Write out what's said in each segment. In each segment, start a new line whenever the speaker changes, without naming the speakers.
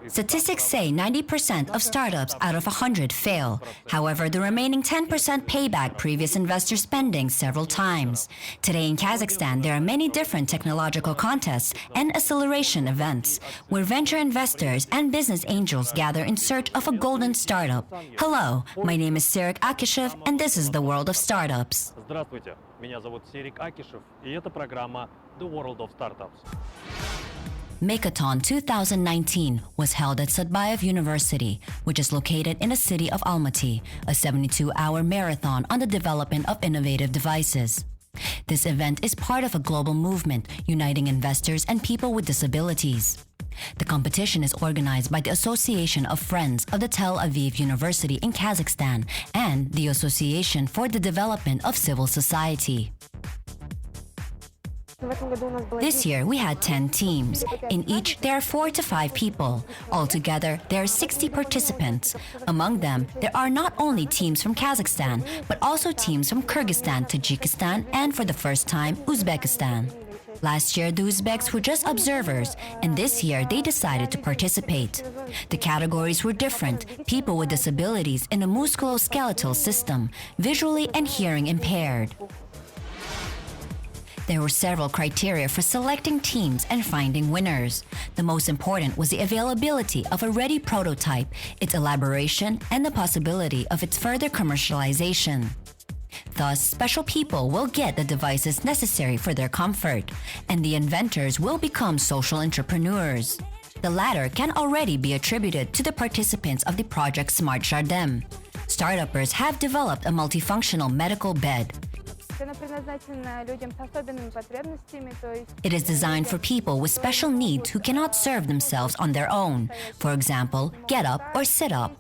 Statistics say 90% of startups out of 100 fail. However, the remaining 10% pay back previous investor spending several times. Today in Kazakhstan, there are many different technological contests and acceleration events where venture investors and business angels gather in search of a golden startup. Hello, my name is Serek Akishev, and this is the World of Startups.
Здравствуйте, меня зовут Серик Акишев, и это программа The World of Startups.
Make-A-Thon-2019 was held at Satbayev University, which is located in the city of Almaty, a 72-hour marathon on the development of innovative devices. This event is part of a global movement uniting investors and people with disabilities. The competition is organized by the Association of Friends of the Tel Aviv University in Kazakhstan and the Association for the Development of Civil Society. This year, we had 10 teams. In each, there are 4 to 5 people. Altogether, there are 60 participants. Among them, there are not only teams from Kazakhstan, but also teams from Kyrgyzstan, Tajikistan, and for the first time, Uzbekistan. Last year, the Uzbeks were just observers, and this year, they decided to participate. The categories were different: people with disabilities in a musculoskeletal system, visually and hearing impaired. There were several criteria for selecting teams and finding winners. The most important was the availability of a ready prototype, its elaboration, and the possibility of its further commercialization. Thus, special people will get the devices necessary for their comfort, and the inventors will become social entrepreneurs. The latter can already be attributed to the participants of the project Smart Jardin. Startuppers have developed a multifunctional medical bed. It is designed for people with special needs who cannot serve themselves on their own, for example, get up or sit up.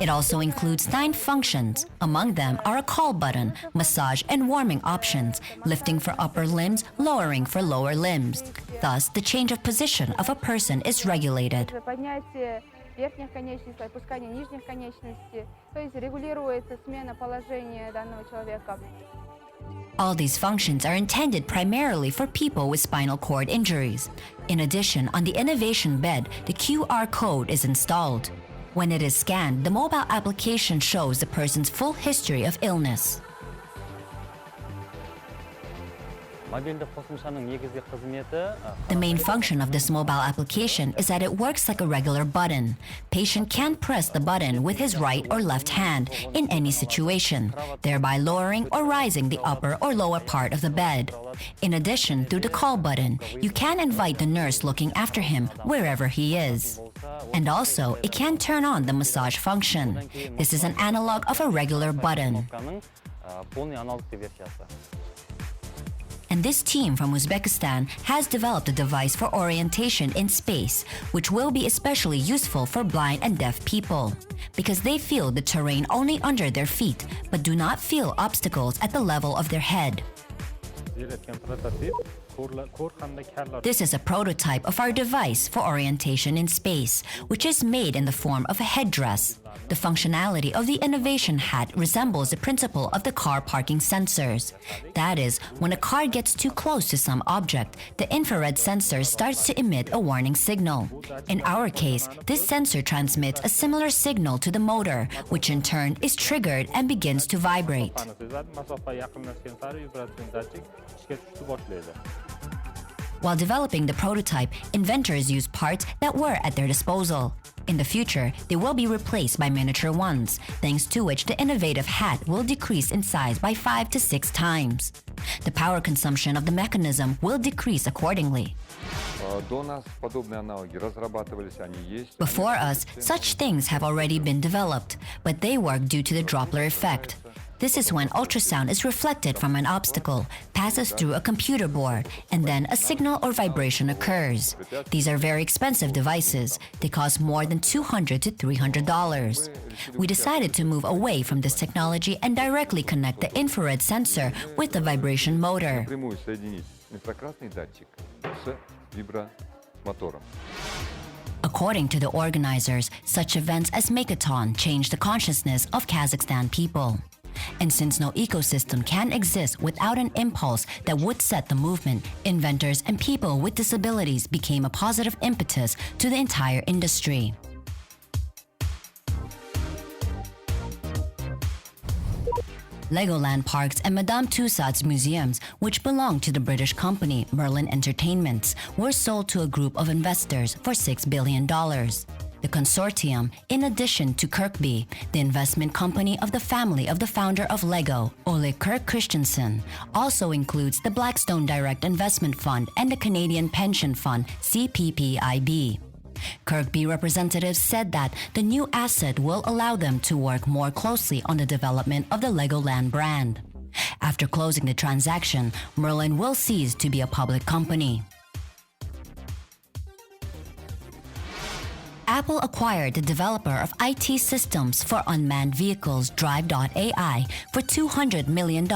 It also includes 9 functions. Among them are a call button, massage and warming options, lifting for upper limbs, lowering for lower limbs. Thus, the change of position of a person is regulated.
Верхних конечностей, опускание нижних конечностей, то есть регулируется смена положения данного человека.
All these functions are intended primarily for people with spinal cord injuries. In addition, on the innovation bed, the QR code is installed. When it is scanned, the mobile application shows the person's full history of illness. The main function of this mobile application is that it works like a regular button. Patient can press the button with his right or left hand in any situation, thereby lowering or rising the upper or lower part of the bed. In addition, through the call button, you can invite the nurse looking after him wherever he is. And also, it can turn on the massage function. This is an analog of a regular button. And this team from Uzbekistan has developed a device for orientation in space, which will be especially useful for blind and deaf people, because they feel the terrain only under their feet, but do not feel obstacles at the level of their head. This is a prototype of our device for orientation in space, which is made in the form of a headdress. The functionality of the innovation hat resembles the principle of the car parking sensors. That is, when a car gets too close to some object, the infrared sensor starts to emit a warning signal. In our case, this sensor transmits a similar signal to the motor, which in turn is triggered and begins to vibrate. While developing the prototype, inventors used parts that were at their disposal. In the future, they will be replaced by miniature ones, thanks to which the innovative hat will decrease in size by 5 to 6 times. The power consumption of the mechanism will decrease accordingly. Before us, such things have already been developed, but they work due to the Doppler effect. This is when ultrasound is reflected from an obstacle, passes through a computer board, and then a signal or vibration occurs. These are very expensive devices. They cost more than $200 to $300. We decided to move away from this technology and directly connect the infrared sensor with the vibration motor. According to the organizers, such events as Make-A-Thon change the consciousness of Kazakhstan people. And since no ecosystem can exist without an impulse that would set the movement, inventors and people with disabilities became a positive impetus to the entire industry. Legoland Parks and Madame Tussauds museums, which belonged to the British company Merlin Entertainments, were sold to a group of investors for $6 billion. The consortium, in addition to Kirkby, the investment company of the family of the founder of Lego, Ole Kirk Christensen, also includes the Blackstone Direct Investment Fund and the Canadian Pension Fund, CPPIB. Kirkby representatives said that the new asset will allow them to work more closely on the development of the Legoland brand. After closing the transaction, Merlin will cease to be a public company. Apple acquired the developer of IT systems for unmanned vehicles Drive.ai for $200 million.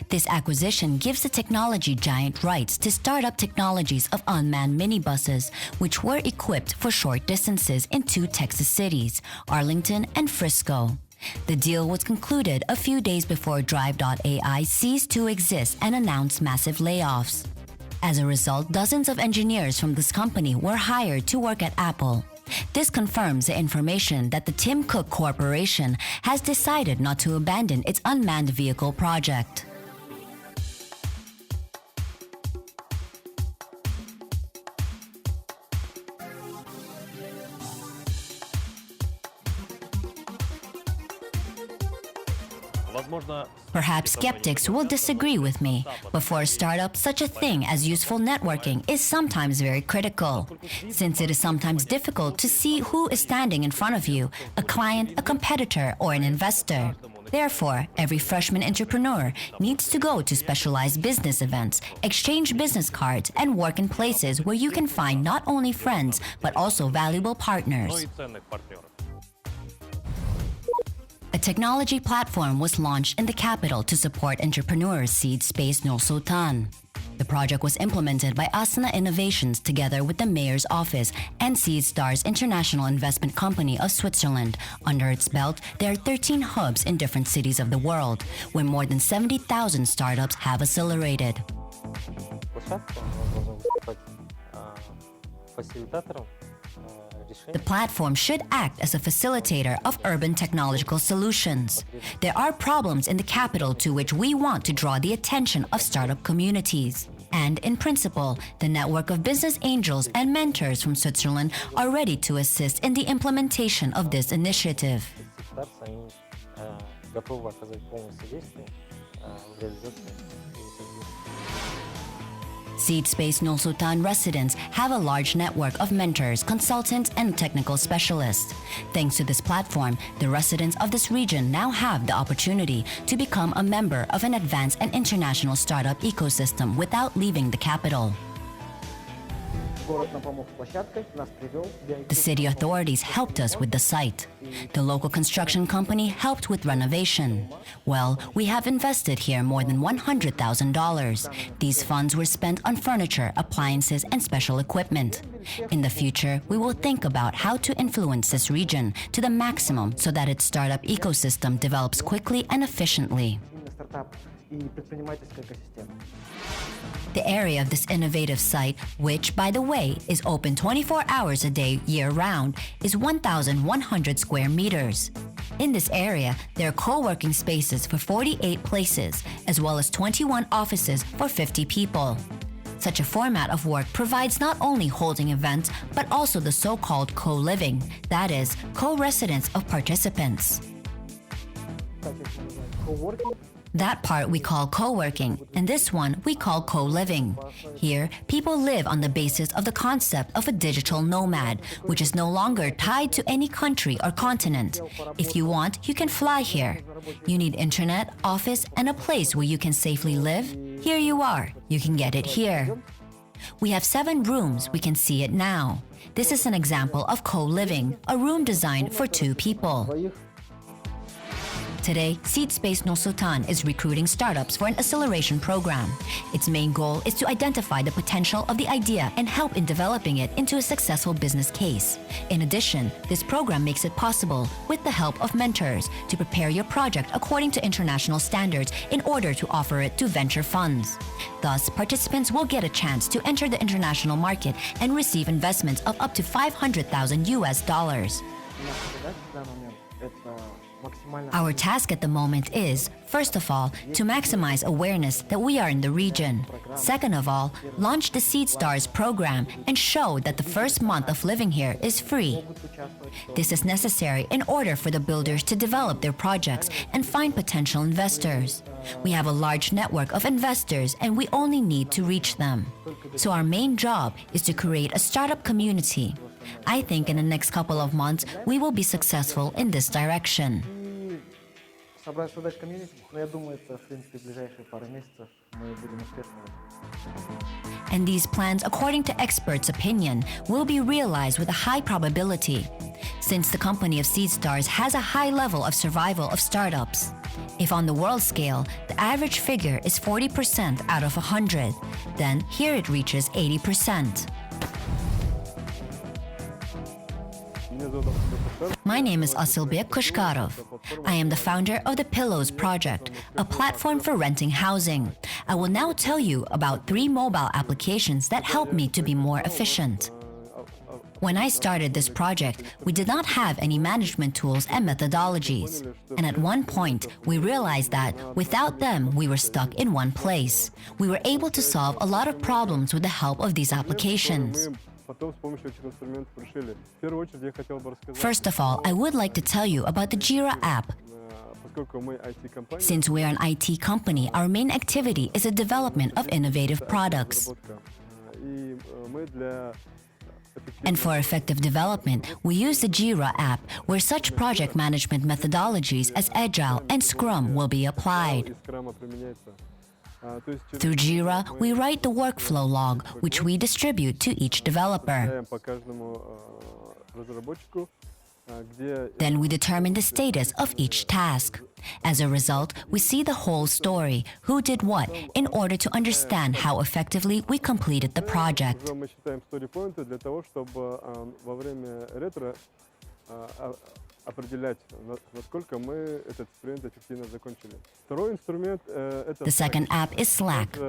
This acquisition gives the technology giant rights to startup technologies of unmanned minibuses, which were equipped for short distances in 2 Texas cities, Arlington and Frisco. The deal was concluded a few days before Drive.ai ceased to exist and announced massive layoffs. As a result, dozens of engineers from this company were hired to work at Apple. This confirms the information that the Tim Cook Corporation has decided not to abandon its unmanned vehicle project. Perhaps skeptics will disagree with me, but for a startup, such a thing as useful networking is sometimes very critical, since it is sometimes difficult to see who is standing in front of you, a client, a competitor, or an investor. Therefore, every freshman entrepreneur needs to go to specialized business events, exchange business cards, and work in places where you can find not only friends, but also valuable partners. A technology platform was launched in the capital to support entrepreneurs SeedSpace Nur Sultan. The project was implemented by Asana Innovations together with the Mayor's Office and SeedStars International Investment Company of Switzerland. Under its belt, there are 13 hubs in different cities of the world, where more than 70,000 startups have accelerated. The platform should act as a facilitator of urban technological solutions. There are problems in the capital to which we want to draw the attention of startup communities. And in principle, the network of business angels and mentors from Switzerland are ready to assist in the implementation of this initiative. SeedSpace Nur Sultan residents have a large network of mentors, consultants, and technical specialists. Thanks to this platform, the residents of this region now have the opportunity to become a member of an advanced and international startup ecosystem without leaving the capital. The city authorities helped us with the site. The local construction company helped with renovation. Well, we have invested here more than $100,000. These funds were spent on furniture, appliances, and special equipment. In the future, we will think about how to influence this region to the maximum so that its startup ecosystem develops quickly and efficiently. The area of this innovative site, which, by the way, is open 24 hours a day year-round, is 1,100 square meters. In this area, there are co-working spaces for 48 places, as well as 21 offices for 50 people. Such a format of work provides not only holding events, but also the so-called co-living, that is, co-residence of participants. That part we call co-working, and this one we call co-living. Here, people live on the basis of the concept of a digital nomad, which is no longer tied to any country or continent. If you want, you can fly here. You need internet, office, and a place where you can safely live? Here you are. You can get it here. We have 7 rooms. We can see it now. This is an example of co-living, a room designed for 2 people. Today, SeedSpace Nur-Sultan is recruiting startups for an acceleration program. Its main goal is to identify the potential of the idea and help in developing it into a successful business case. In addition, this program makes it possible, with the help of mentors, to prepare your project according to international standards in order to offer it to venture funds. Thus, participants will get a chance to enter the international market and receive investments of up to $500,000 US. Our task at the moment is, first of all, to maximize awareness that we are in the region. Second of all, launch the Seed Stars program and show that the first month of living here is free. This is necessary in order for the builders to develop their projects and find potential investors. We have a large network of investors and we only need to reach them. So our main job is to create a startup community. I think in the next couple of months, we will be successful in this direction.
Собрать создать комьюнити, но я думаю, это, в принципе, в ближайшие пару месяцев мы будем успешны.
And these plans, according to experts' opinion, will be realized with a high probability, since the company of SeedStars has a high level of survival of startups. If on the world scale, the average figure is 40% out of 100, then here it reaches 80%. My name is Asilbek Kushkarov. I am the founder of the Pillows Project, a platform for renting housing. I will now tell you about 3 mobile applications that help me to be more efficient. When I started this project, we did not have any management tools and methodologies. And at one point, we realized that without them, we were stuck in one place. We were able to solve a lot of problems with the help of these applications. First of all, I would like to tell you about the Jira app. Since we are an IT company, our main activity is the development of innovative products. And for effective development, we use the Jira app, where such project management methodologies as Agile and Scrum will be applied. Through Jira, we write the workflow log, which we distribute to each developer. Then we determine the status of each task. As a result, we see the whole story, who did what, in order to understand how effectively we completed the project. The second app is Slack.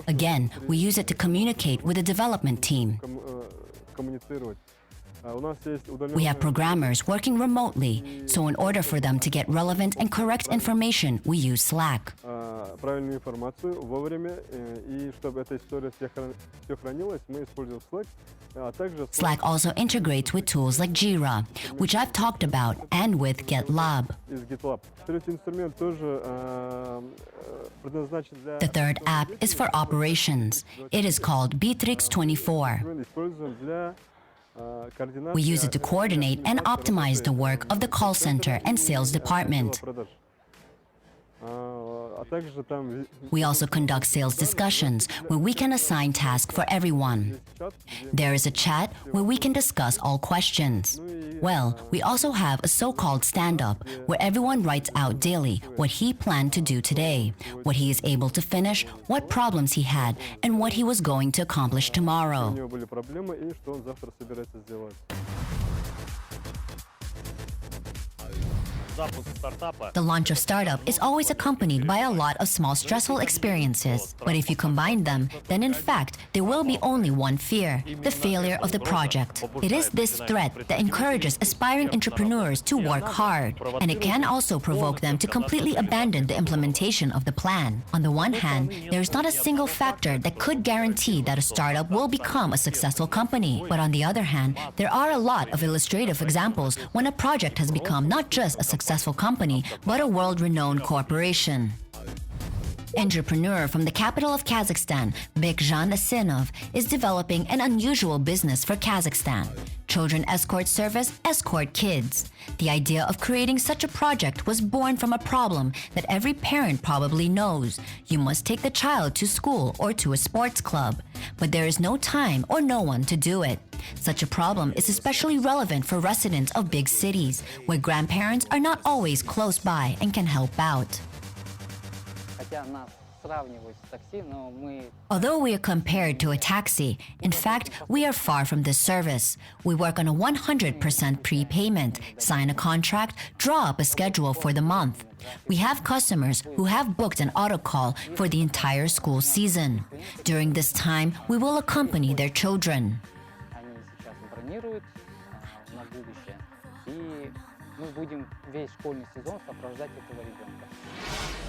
Again, we use it to communicate with the development team. We have programmers working remotely, so in order for them to get relevant and correct information, we use Slack. Slack also integrates with tools like Jira, which I've talked about, and with GitLab. The third app is for operations. It is called Bitrix24. We use it to coordinate and optimize the work of the call center and sales department. We also conduct sales discussions where we can assign tasks for everyone. There is a chat where we can discuss all questions. Well, we also have a so-called stand-up where everyone writes out daily what he planned to do today, what he is able to finish, what problems he had, and what he was going to accomplish tomorrow. The launch of startup is always accompanied by a lot of small stressful experiences. But if you combine them, then in fact, there will be only one fear: the failure of the project. It is this threat that encourages aspiring entrepreneurs to work hard, and it can also provoke them to completely abandon the implementation of the plan. On the one hand, there is not a single factor that could guarantee that a startup will become a successful company. But on the other hand, there are a lot of illustrative examples when a project has become not just a successful company, but a world-renowned corporation. Entrepreneur from the capital of Kazakhstan, Bekjan Asinov, is developing an unusual business for Kazakhstan: children escort service, Escort Kids. The idea of creating such a project was born from a problem that every parent probably knows. You must take the child to school or to a sports club, but there is no time or no one to do it. Such a problem is especially relevant for residents of big cities, where grandparents are not always close by and can help out.
Хотя нас сравнивают с такси, но мы
Although we are compared to a taxi, in fact, we are far from this service. We work on a 100% prepayment, sign a contract, draw up a schedule for the month. We have customers who have booked an auto call for the entire school season. During this time, we will accompany their children.
они сейчас бронируют на будущее, и мы будем весь школьный сезон сопровождать этого ребенка.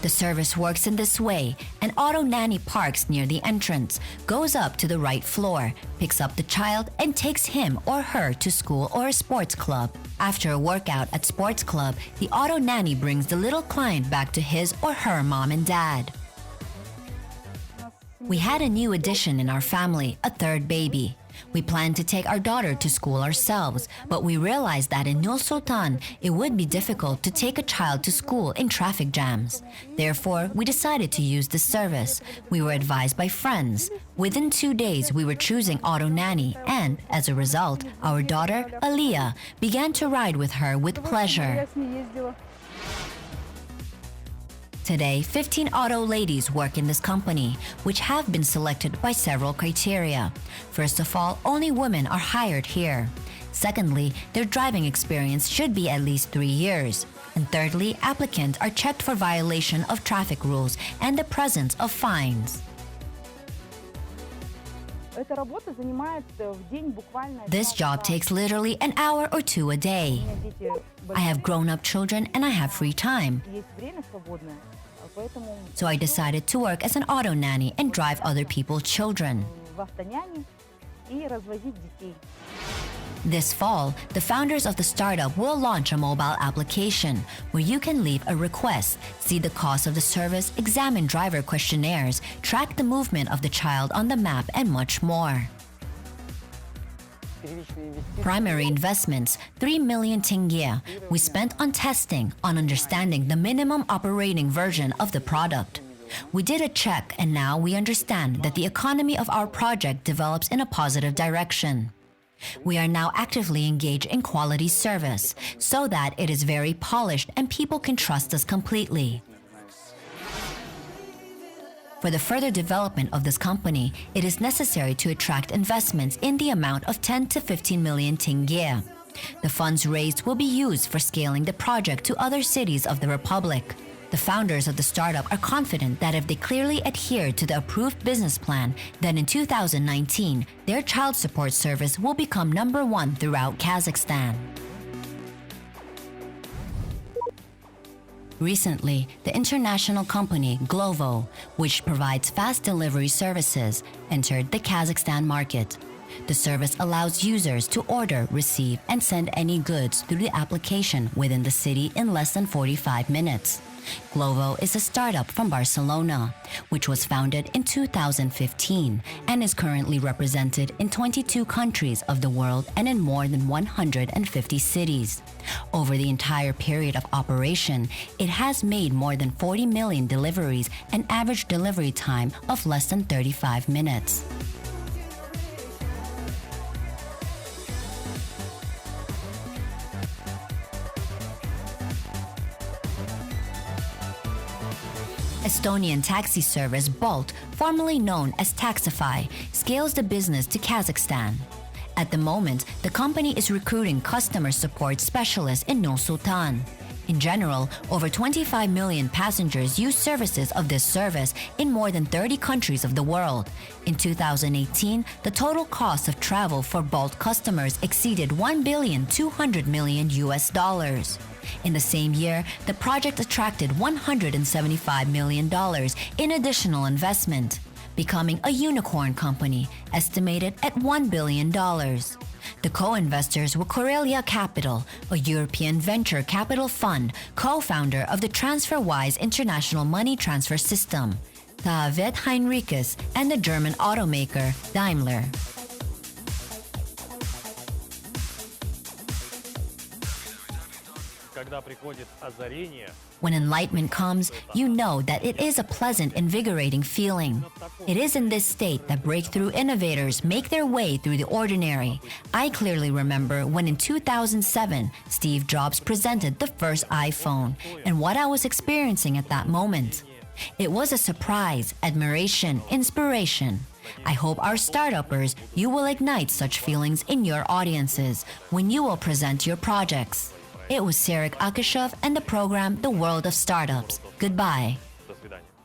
The service works in this way. An auto nanny parks near the entrance, goes up to the right floor, picks up the child, and takes him or her to school or a sports club. After a workout at sports club, the auto nanny brings the little client back to his or her mom and dad. We had a new addition in our family, a third baby. We planned to take our daughter to school ourselves, but we realized that in Nur Sultan, it would be difficult to take a child to school in traffic jams. Therefore, we decided to use this service. We were advised by friends. Within 2 days, we were choosing auto nanny, and as a result, our daughter, Aliyah, began to ride with her with pleasure.
Я с ней ездила.
Today, 15 auto ladies work in this company, which have been selected by several criteria. First of all, only women are hired here. Secondly, their driving experience should be at least 3 years. And thirdly, applicants are checked for violation of traffic rules and the presence of fines.
Эта работа занимает в день буквально...
This job takes literally an hour or 2 a day.
У меня дети
I have grown-up children and I have free time.
есть время свободное, поэтому
So I decided to work as an auto nanny and drive other people's children.
в автоняне и развозить детей.
This fall, the founders of the startup will launch a mobile application where you can leave a request, see the cost of the service, examine driver questionnaires, track the movement of the child on the map, and much more.
Первичные инвестиции
Primary investments, 3 million tenge, we spent on testing, on understanding the minimum operating version of the product. We did a check, and now we understand that the economy of our project develops in a positive direction. We are now actively engaged in quality service so that it is very polished and people can trust us completely. For the further development of this company, it is necessary to attract investments in the amount of 10 to 15 million tenge. The funds raised will be used for scaling the project to other cities of the Republic. The founders of the startup are confident that if they clearly adhere to the approved business plan, then in 2019, their child support service will become #1 throughout Kazakhstan. Recently, the international company Glovo, which provides fast delivery services, entered the Kazakhstan market. The service allows users to order, receive, and send any goods through the application within the city in less than 45 minutes. Glovo is a startup from Barcelona, which was founded in 2015 and is currently represented in 22 countries of the world and in more than 150 cities. Over the entire period of operation, it has made more than 40 million deliveries, an average delivery time of less than 35 minutes. Estonian taxi service Bolt, formerly known as Taxify, scales the business to Kazakhstan. At the moment, the company is recruiting customer support specialists in Nur Sultan. In general, over 25 million passengers use services of this service in more than 30 countries of the world. In 2018, the total cost of travel for Bolt customers exceeded $1,200,000,000. In the same year, the project attracted $175 million in additional investment, becoming a unicorn company estimated at $1 billion. The co-investors were Karelia Capital, a European venture capital fund, co-founder of the TransferWise international money transfer system, David Heinrichs, and the German automaker Daimler.
когда приходит озарение,
When enlightenment comes, you know that it is a pleasant, invigorating feeling. It is in this state that breakthrough innovators make their way through the ordinary. I clearly remember when in 2007, Steve Jobs presented the first iPhone and what I was experiencing at that moment. It was a surprise, admiration, inspiration. I hope our startuppers, you will ignite such feelings in your audiences when you will present your projects. It was Sarek Akishov and the program The World of Startups. Goodbye.
до свидания.